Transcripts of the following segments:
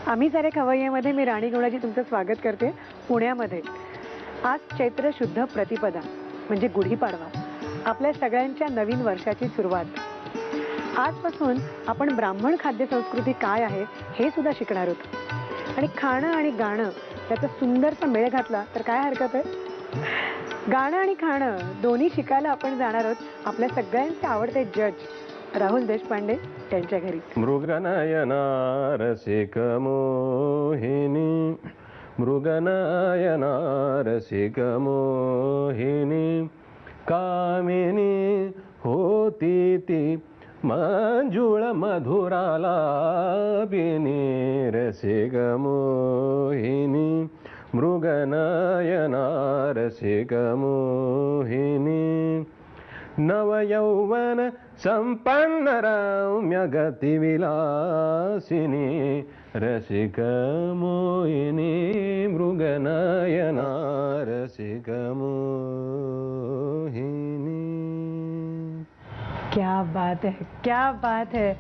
आम्ही सारे खवय्येमध्ये मी राणी गवळाजी तुमचं स्वागत करते पुण्यामध्ये. आज चैत्र शुद्ध प्रतिपदा म्हणजे गुढीपाडवा, आपल्या सगळ्यांच्या नवीन वर्षाची सुरुवात. आजपासून आपण ब्राह्मण खाद्य संस्कृती काय आहे हे सुद्धा शिकणार आहोत. आणि खाणं आणि गाणं याचा सुंदरसा मेळ घातला तर काय हरकत आहे. गाणं आणि खाणं दोन्ही शिकायला आपण जाणार आहोत आपल्या सगळ्यांचे आवडते जज राहुल देशपांडे त्यांच्या घरी. मृगनयना रसिक मोहिनी, मृगनयना रसिक मोहिनी, कामिनी होती ती मंजुळ मधुराला बिनी. रसिक मोहिनी, मृगनयना रसिक मोहिनी, नवयौवन संपन्न रम्य गतिविलासिनी. रसिक मोहिनी, मृगनयना रसिक मोहिनी. क्या बात है, क्या बात है.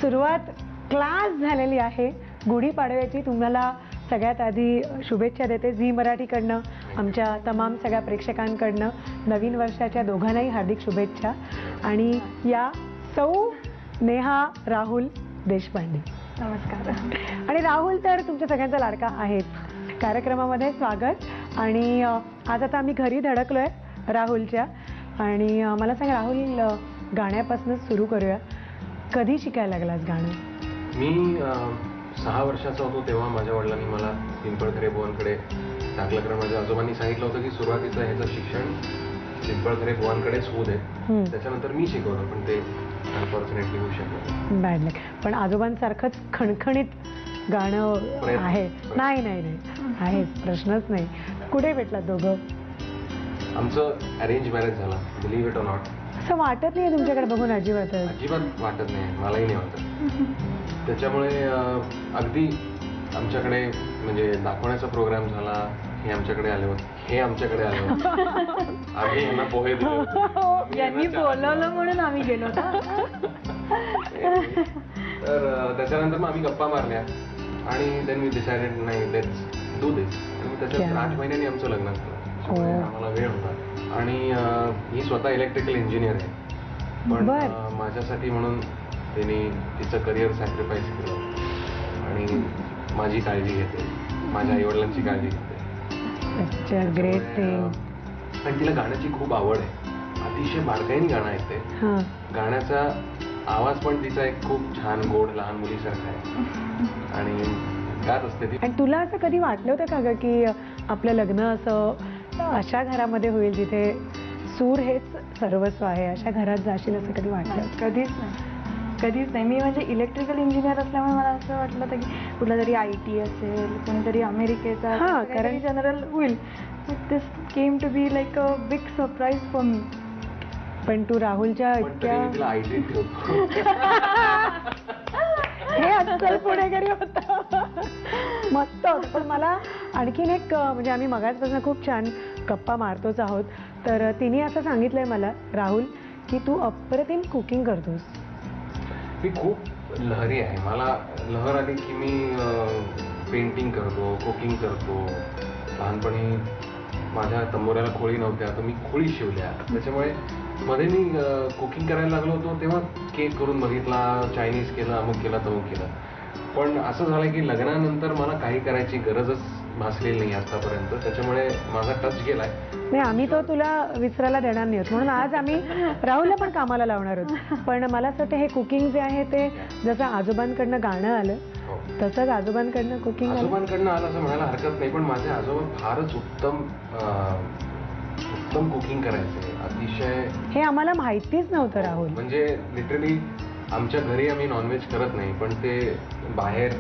सुरुवात क्लास झालेली आहे. गुढीपाडव्याची तुम्हाला सगळ्यात आधी शुभेच्छा देते झी मराठीकडनं, आमच्या तमाम सगळ्या प्रेक्षकांकडनं. नवीन वर्षाच्या दोघांनाही हार्दिक शुभेच्छा. आणि या सौ नेहा राहुल देशपांडे. नमस्कार. आणि राहुल तर तुमच्या सगळ्यांचा लाडका आहेच. कार्यक्रमामध्ये स्वागत. आणि आज आता आम्ही घरी धडकलोय राहुलच्या. आणि मला सांग राहुल, गाण्यापासूनच सुरू करूया. कधी शिकायला लागलास गाणं? मी 6 वर्षाचा होतो तेव्हा माझ्या वडिलांनी मला पिंपळखरे बुवांकडे टाकलं. कारण माझ्या आजोबांनी सांगितलं होतं की सुरुवातीचं ह्याचं शिक्षण पिंपळखरे बुवांकडेच होऊ दे, त्याच्यानंतर मी शिकवलं. पण ते अनफॉर्च्युनेटली होऊ शकलं. बॅड लक. पण आजोबांसारखंच खणखणीत गाणं आहे? नाही नाही नाही आहे, प्रश्नच नाही. कुठे भेटलात दोघं? आमचं अरेंज मॅरेज झाला, बिलीव्ह इट ऑर नॉट. असं वाटत नाही तुमच्याकडे बघून अजिबात? अजिबात वाटत नाही, मलाही नाही वाटत. त्याच्यामुळे अगदी आमच्याकडे म्हणजे दाखवण्याचा प्रोग्राम झाला, हे आमच्याकडे आले होते, हे आमच्याकडे आले होते. आम्ही यांना पोहे दिले, यांनी बोलवलं म्हणून आम्ही गेलो. तर त्याच्यानंतर मग आम्ही गप्पा मारल्या आणि देन वी डिसाइडेड नाही लेट्स डू दिस. आणि त्याच्यानंतर 8 महिन्यांनी आमचं लग्न झालं. आम्हाला वेळ होता. आणि ही स्वतः इलेक्ट्रिकल इंजिनियर आहे, पण माझ्यासाठी म्हणून त्यांनी तिचं करिअर सॅक्रिफाईस केलं आणि माझी काळजी घेते, माझ्या आईवडिलांची काळजी घेते. Great thing. आणि तिला गाण्याची खूप आवड आहे, अतिशय बारकाईने गाणं ऐकते. गाण्याचा आवाज पण तिचा एक खूप छान गोड लहान मुलीसारखा आहे आणि गात असते ती. आणि तुला असं कधी वाटलं होतं का ग की आपलं लग्न असं अशा घरामध्ये होईल जिथे सूर हेच सर्वस्व आहे, अशा घरात जाशील असं कधी वाटलं? कधीच नाही, कधीच नाही. मी म्हणजे इलेक्ट्रिकल इंजिनियर असल्यामुळे मला असं वाटलं होतं की कुठला तरी IT असेल, कोणीतरी अमेरिकेचा कारण जनरल होईल. This came to be like a big surprise for me. पण तू राहुलच्या तिला IT ठेवतो. हे अस्सल पुणेकरी होतं, मस्त होतं. पण मला आणखीन एक म्हणजे आम्ही मगाचपासून खूप छान गप्पा मारतोच आहोत, तर तिने असं सांगितलंय मला राहुल की तू अप्रतिम कुकिंग करतोस. मी खूप लहरी आहे, मला लहर आली की मी पेंटिंग करतो, कुकिंग करतो. लहानपणी माझ्या तंबोऱ्याला खोळी नव्हत्या, तर मी खोळी शिवल्या. त्याच्यामुळे मध्ये मी कुकिंग करायला लागलो होतो तेव्हा केक करून बघितला, चायनीज केलं, अमुक केलं तमुक केलं. पण असं झालं की लग्नानंतर मला काही करायची गरजच भासलेली नाही आतापर्यंत. त्याच्यामुळे माझा टच गेलाय. नाही, आम्ही तो तुला विसरायला देणार नाही म्हणून आज आम्ही राहुलला पण कामाला लावणार आहोत. पण मला असं वाटतं हे कुकिंग जे आहे ते जसं आजोबांकडनं गाणं आलं तसंच आजोबांकडनं कुकिंग आजोबांकडनं आलं असं म्हणायला हरकत नाही. पण माझे आजोबा फारच उत्तम कुकिंग करायचे, अतिशय. हे आम्हाला माहितीच नव्हतं राहुल. म्हणजे लिटरली आमच्या घरी आम्ही नॉनव्हेज करत नाही, पण ते बाहेर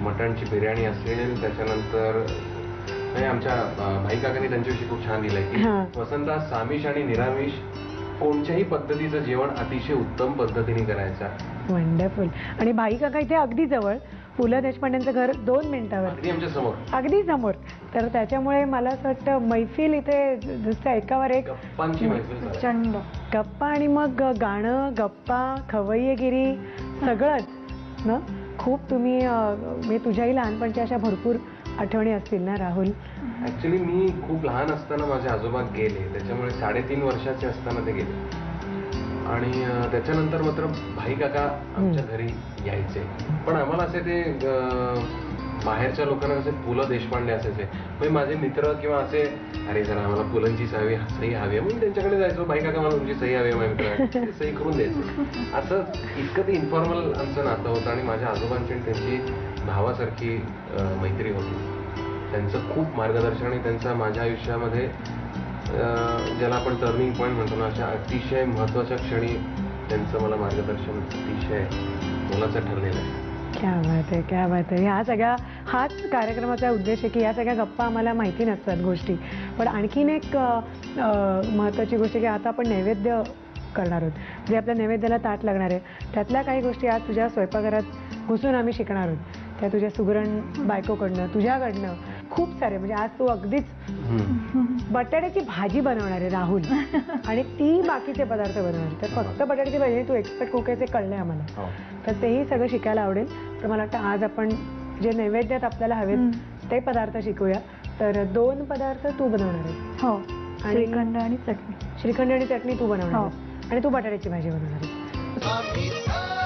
मटणची बिर्याणी असेल, त्याच्यानंतर आमच्या भाई काकांनी त्यांच्याविषयी खूप छान लिहिलंय की वसंता सामिष आणि निरामिष कोणत्याही पद्धतीचं जेवण अतिशय उत्तम पद्धतीने करायचा. वंडरफुल. आणि भाई काका इथे अगदी जवळ, पु ल देशपांडेंचं घर 2 मिनिटावर, अगदी समोर. तर त्याच्यामुळे मला असं वाटतं मैफिल इथे जसं एकावर एक गप्पांची मैफिल. गप्पा आणि मग गाणं, गप्पा, खवय्येगिरी सगळंच ना. खूप तुम्ही म्हणजे तुझ्याही लहानपणच्या अशा भरपूर आठवणी असतील ना राहुल? ऍक्च्युली मी खूप लहान असताना माझे आजोबा गेले, त्याच्यामुळे 3.5 वर्षाचे असताना ते गेले. आणि त्याच्यानंतर मात्र भाई काका आमच्या घरी यायचे. पण आम्हाला असे ते बाहेरच्या लोकांना कसे पु ल देशपांडे असायचे, म्हणजे माझे मित्र किंवा असे, अरे जरा आम्हाला पुलंची सही हवी आहे, म्हणून त्यांच्याकडे जायचो, भाई काका मला तुमची सही हवी आहे माझ्या मित्राला, सही करून द्यायचे. असं इतकं ते इन्फॉर्मल आमचं नातं होतं. आणि माझ्या आजोबांची आणि त्यांची भावासारखी मैत्री होती. त्यांचं खूप मार्गदर्शन आणि त्यांचा माझ्या आयुष्यामध्ये ज्याला आपण टर्निंग पॉईंट म्हणतो ना, अशा अतिशय महत्त्वाच्या क्षणी त्यांचं मला मार्गदर्शन अतिशय मोलाचं ठरलेलं आहे. क्या बात आहे, क्या बात आहे. ह्या सगळ्या, हाच कार्यक्रमाचा उद्देश आहे की या सगळ्या गप्पा आम्हाला माहिती नसतात गोष्टी. पण आणखीन एक महत्त्वाची गोष्ट की आता आपण नैवेद्य करणार आहोत, जे आपल्या नैवेद्याला ताट लागणार आहे, त्यातल्या काही गोष्टी आज तुझ्या स्वयंपाकघरात घुसून आम्ही शिकणार आहोत. त्या तुझ्या सुगरण बायकोकडनं, तुझ्याकडनं खूप सारे. म्हणजे आज तू अगदीच बटाट्याची भाजी बनवणार आहे राहुल, आणि ती बाकीचे पदार्थ बनवणार आहे. तर फक्त बटाट्याची भाजी तू एक्सपर्ट कुक आहे, ते कळलंय आम्हाला. तर तेही सगळं शिकायला आवडेल. तर मला वाटतं आज आपण जे नैवेद्यात आपल्याला हवेत ते पदार्थ शिकूया. तर 2 पदार्थ तू बनवणार आहे. हो, आणि श्रीखंड आणि चटणी. श्रीखंड आणि चटणी तू बनवणार आहेस, आणि तू बटाट्याची भाजी बनवणार आहेस.